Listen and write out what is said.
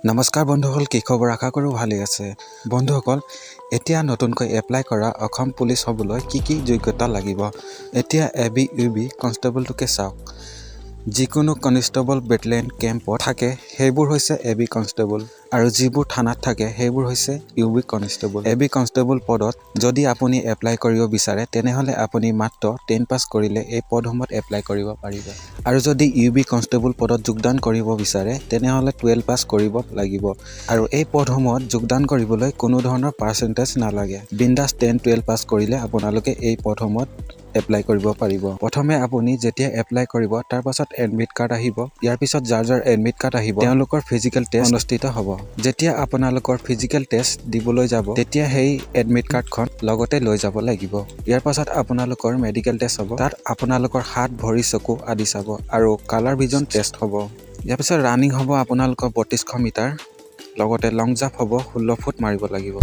নমস্কাৰ বন্ধুসকল, কি খবৰ? আশা কৰোঁ ভালেই আছে। বন্ধুসকল, এতিয়া নতুনকৈ এপ্লাই কৰা অসম পুলিচ হ'বলৈ কি কি যোগ্যতা লাগিব? এতিয়া ABUB কনষ্টেবলটোকে চাওক। যিকোনো কনষ্টেবল বেটেলিয়ন কেম্পত থাকে সেইবোৰ হৈছে AB কনষ্টেবল, আৰু যিবোৰ থানাত থাকে সেইবোৰ হৈছে UB কনষ্টেবল। AB কনষ্টেবল পদত যদি আপুনি এপ্লাই কৰিব বিচাৰে তেনেহ'লে আপুনি মাত্ৰ 10 পাছ কৰিলে এই পদসমূহত এপ্লাই কৰিব পাৰিব। আৰু যদি UB কনষ্টেবল পদত যোগদান কৰিব বিচাৰে তেনেহ'লে 12 পাছ কৰিব লাগিব। আৰু এই পদসমূহত যোগদান কৰিবলৈ কোনো ধৰণৰ পাৰ্চেণ্টেজ নালাগে। বিন্দাছ 10-12 পাছ কৰিলে আপোনালোকে এই পদসমূহত এপ্লাই কৰিব পাৰিব। প্ৰথমে আপুনি যেতিয়া এপ্লাই কৰিব তাৰ পাছত এডমিট কাৰ্ড আহিব। ইয়াৰ পিছত যাৰ এডমিট কাৰ্ড আহিব তেওঁলোকৰ ফিজিকেল টেষ্ট অনুষ্ঠিত হ'ব। যেতিয়া আপোনালোকৰ ফিজিকেল টেষ্ট দিবলৈ যাব তেতিয়া সেই এডমিট কাৰ্ডখন লগতে লৈ যাব লাগিব। ইয়াৰ পাছত আপোনালোকৰ মেডিকেল টেষ্ট হ'ব। তাত আপোনালোকৰ হাত, ভৰি, চকু আদি চাব আৰু কালাৰ ভিজন টেষ্ট হ'ব। ইয়াৰ পিছত ৰানিং হ'ব আপোনালোকৰ 3200 মিটাৰ, লগতে লং জাম্প হ'ব 16 ফুট মাৰিব লাগিব।